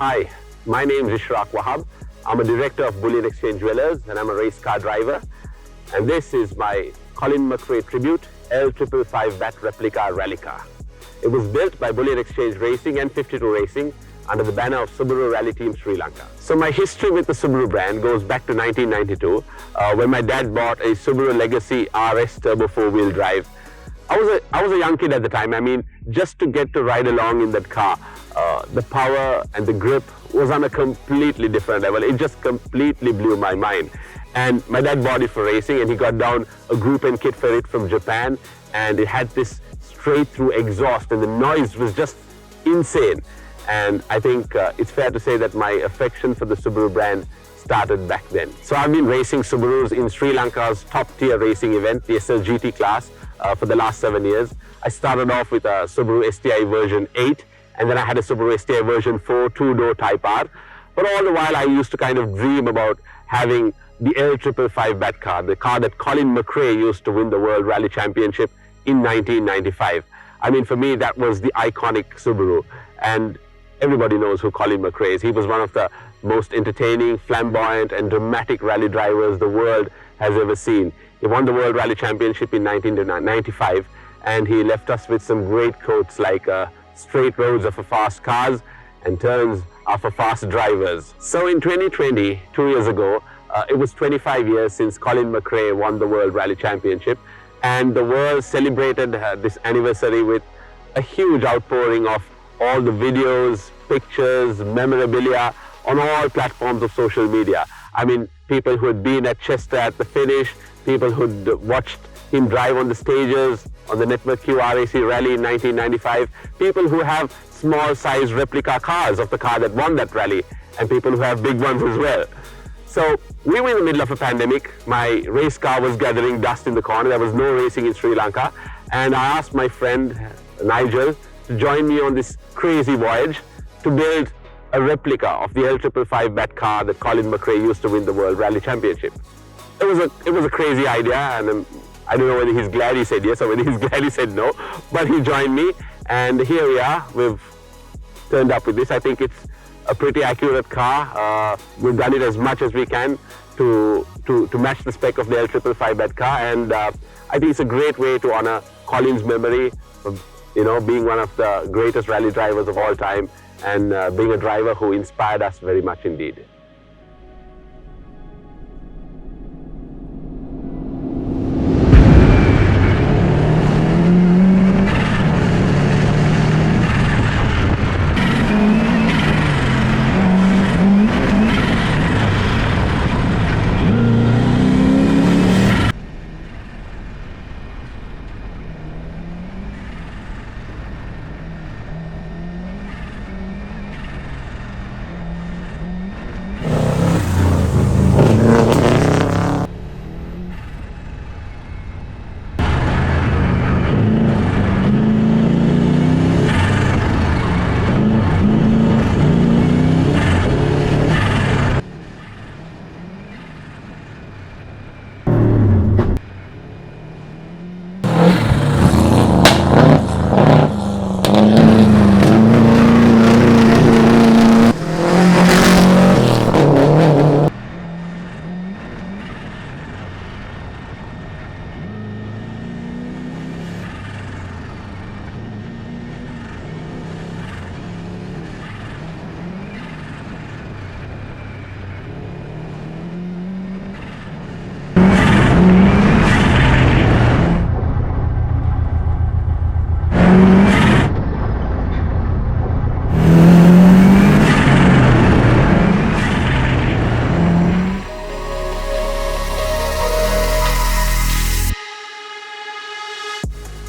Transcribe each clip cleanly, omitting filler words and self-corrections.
Hi, my name is Ishraq Wahab. I'm a director of Bullion Exchange Jewelers and I'm a race car driver. And this is my Colin McRae tribute L555BAT replica. It was built by Bullion Exchange Racing and 52 Racing under the banner of Subaru Rally Team Sri Lanka. So my history with the Subaru brand goes back to 1992 when my dad bought a Subaru Legacy RS Turbo 4-wheel drive. I was a young kid at the time. I mean, just to get to ride along in that car, the power and the grip was on a completely different level. It just completely blew my mind. And my dad bought it for racing, and he got down a group and kit for it from Japan, and it had this straight through exhaust, and the noise was just insane. And I think it's fair to say that my affection for the Subaru brand started back then. So I've been racing Subarus in Sri Lanka's top tier racing event, the SLGT class, for the last 7 years. I started off with a Subaru STI version 8, and then I had a Subaru STI version 4 two-door Type R. But all the while I used to kind of dream about having the L555BAT car, the car that Colin McRae used to win the World Rally Championship in 1995. I mean, for me, that was the iconic Subaru. And everybody knows who Colin McRae is. He was one of the most entertaining, flamboyant, and dramatic rally drivers the world has ever seen. He won the World Rally Championship in 1995, and he left us with some great quotes like straight roads are for fast cars and turns are for fast drivers. So in 2020, 2 years ago, it was 25 years since Colin McRae won the World Rally Championship, and the world celebrated this anniversary with a huge outpouring of all the videos, pictures, memorabilia on all platforms of social media. I mean, people who had been at Chester at the finish, people who'd watched him drive on the stages on the Network Q RAC rally in 1995, people who have small-sized replica cars of the car that won that rally, and people who have big ones as well. So we were in the middle of a pandemic. My race car was gathering dust in the corner. There was no racing in Sri Lanka, and I asked my friend Nigel to join me on this crazy voyage to build a replica of the L555BAT car that Colin McRae used to win the World Rally Championship. It was a crazy idea, and I don't know whether he's glad he said yes or whether he's glad he said no, but he joined me, and here we are. We've turned up with this. I think it's a pretty accurate car. We've done it as much as we can to match the spec of the L555BAT car, and I think it's a great way to honor Colin's memory of, being one of the greatest rally drivers of all time, and being a driver who inspired us very much indeed.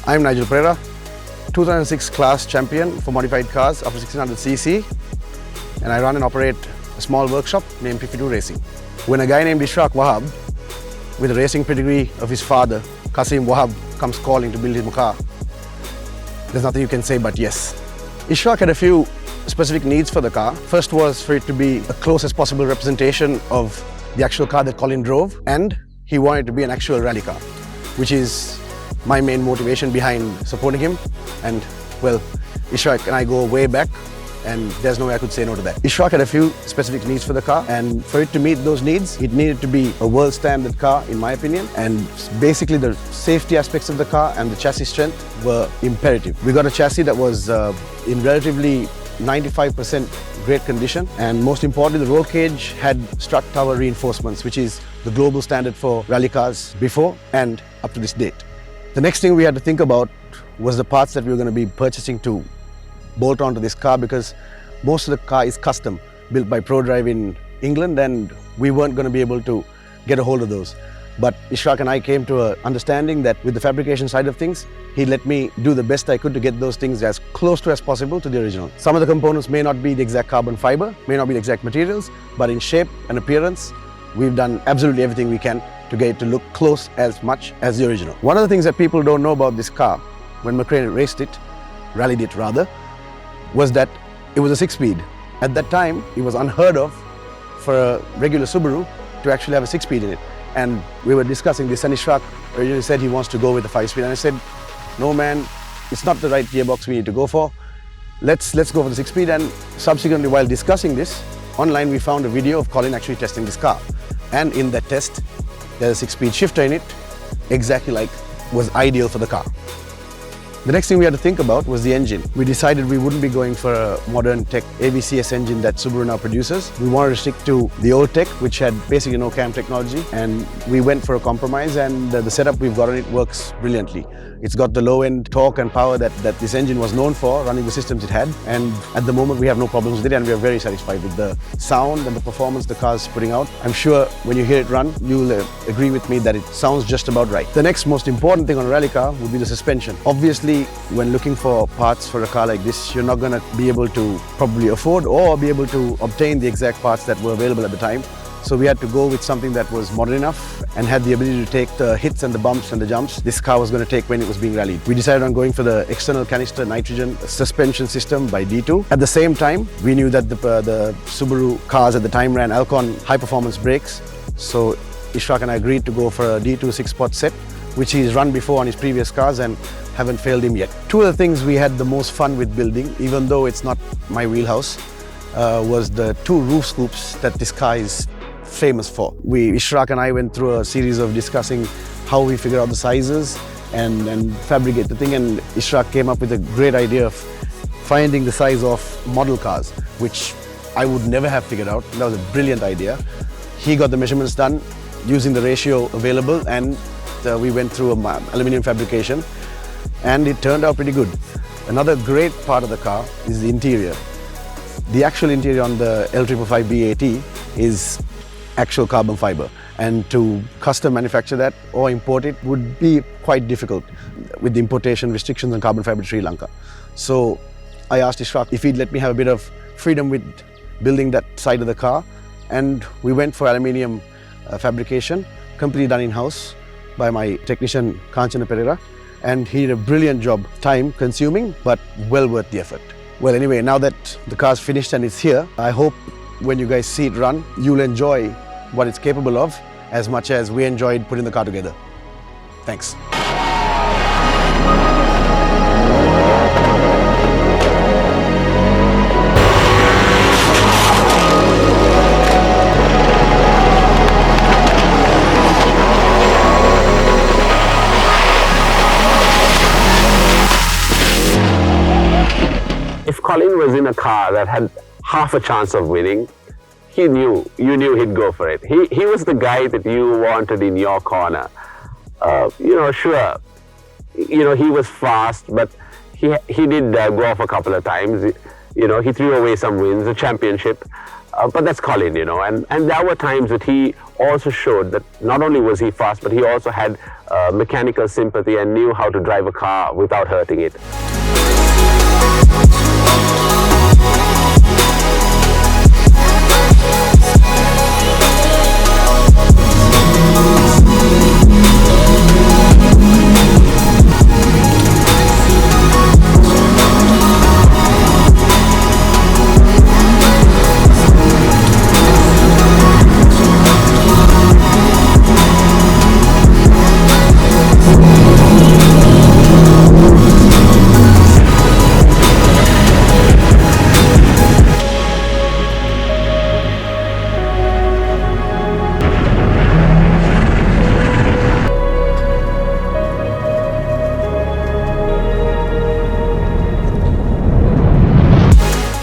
I'm Nigel Perera, 2006 class champion for modified cars up to 1600cc, and I run and operate a small workshop named 52 Racing. When a guy named Ishraq Wahab, with a racing pedigree of his father, Qasim Wahab, comes calling to build him a car, there's nothing you can say but yes. Ishraq had a few specific needs for the car. First was for it to be a close as possible representation of the actual car that Colin drove, and he wanted it to be an actual rally car, which is my main motivation behind supporting him. And well, Ishraq and I go way back. and there's no way I could say no to that. Ishraq had a few specific needs for the car, and for it to meet those needs, it needed to be a world standard car, in my opinion, and basically the safety aspects of the car and the chassis strength were imperative. We got a chassis that was in relatively 95% great condition, and most importantly, the roll cage had strut tower reinforcements, which is the global standard for rally cars before and up to this date. The next thing we had to think about was the parts that we were going to be purchasing to bolt onto this car, because most of the car is custom built by Prodrive in England, and we weren't going to be able to get a hold of those. But Ishraq and I came to an understanding that with the fabrication side of things, he let me do the best I could to get those things as close to as possible to the original. Some of the components may not be the exact carbon fiber, may not be the exact materials, but in shape and appearance, we've done absolutely everything we can to get it to look close as much as the original. One of the things that people don't know about this car, when McRae raced it, rallied it rather, was that it was a 6-speed. At that time, it was unheard of for a regular Subaru to actually have a 6-speed in it. And we were discussing this, and Ishraq originally said he wants to go with a 5-speed, and I said, no man, it's not the right gearbox we need to go for. Let's go for the 6-speed. And subsequently, while discussing this, online we found a video of Colin actually testing this car. And in that test, there's a 6-speed shifter in it, exactly like was ideal for the car. The next thing we had to think about was the engine. We decided we wouldn't be going for a modern tech ABCS engine that Subaru now produces. We wanted to stick to the old tech, which had basically no cam technology, and we went for a compromise, and the setup we've got on it works brilliantly. It's got the low-end torque and power that this engine was known for, running the systems it had, and at the moment we have no problems with it, and we are very satisfied with the sound and the performance the car's putting out. I'm sure when you hear it run, you'll agree with me that it sounds just about right. The next most important thing on a rally car would be the suspension. Obviously, when looking for parts for a car like this, you're not going to be able to probably afford or be able to obtain the exact parts that were available at the time. So we had to go with something that was modern enough and had the ability to take the hits and the bumps and the jumps this car was going to take when it was being rallied. We decided on going for the external canister nitrogen suspension system by D2. At the same time, we knew that the Subaru cars at the time ran Alcon high-performance brakes. So Ishraq and I agreed to go for a D2 6-pot set, which he's run before on his previous cars and haven't failed him yet. Two of the things we had the most fun with building, even though it's not my wheelhouse, was the 2 roof scoops that this car is famous for. Ishraq and I went through a series of discussing how we figure out the sizes and fabricate the thing, and Ishraq came up with a great idea of finding the size of model cars, which I would never have figured out. That was a brilliant idea. He got the measurements done using the ratio available, and we went through aluminium fabrication, and it turned out pretty good. Another great part of the car is the interior. The actual interior on the L555BAT is actual carbon fiber, and to custom manufacture that or import it would be quite difficult with the importation restrictions on carbon fiber to Sri Lanka. So I asked Ishraq if he'd let me have a bit of freedom with building that side of the car, and we went for aluminium fabrication, completely done in-house by my technician Kanchana Perera, and he did a brilliant job, time consuming but well worth the effort. Well, anyway, now that the car's finished and it's here, I hope when you guys see it run, you'll enjoy what it's capable of as much as we enjoyed putting the car together. Thanks. If Colin was in a car that had half a chance of winning, you knew he'd go for it. He was the guy that you wanted in your corner. Sure, he was fast, but he did go off a couple of times. He threw away some wins, a championship, but that's Colin, and there were times that he also showed that not only was he fast, but he also had mechanical sympathy and knew how to drive a car without hurting it.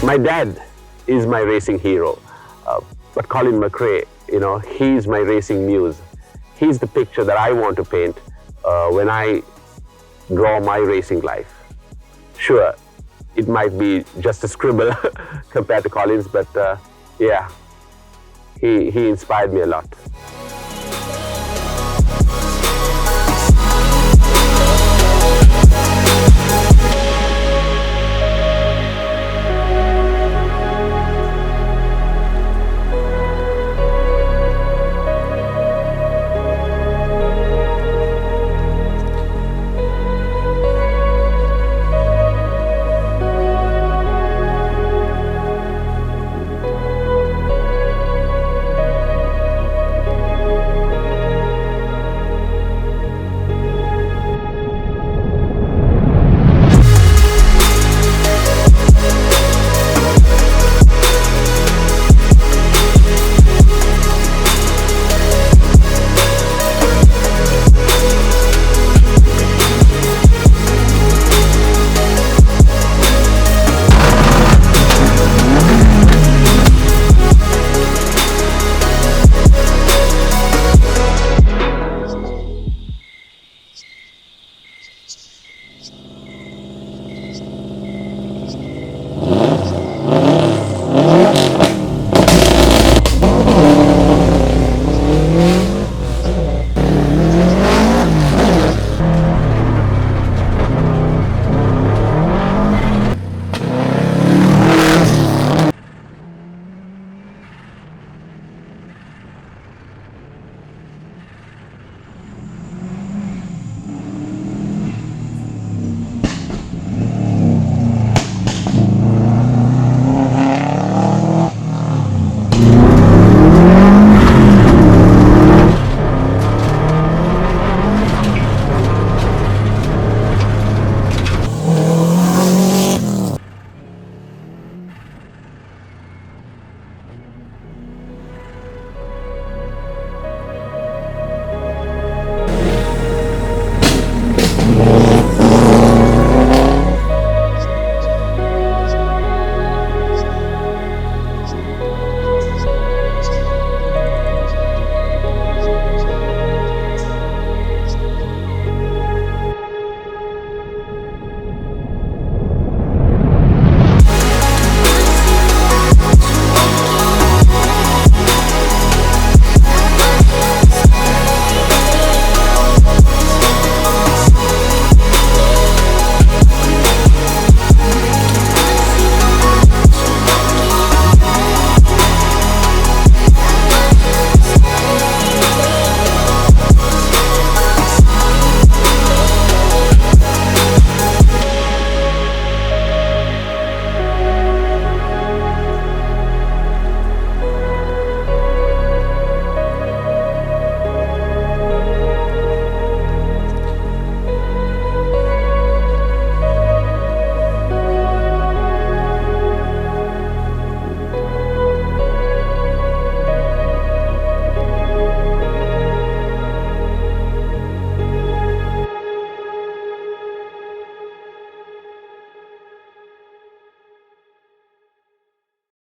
My dad is my racing hero, but Colin McRae, he's my racing muse. He's the picture that I want to paint when I draw my racing life. Sure, it might be just a scribble compared to Colin's, but yeah, he inspired me a lot.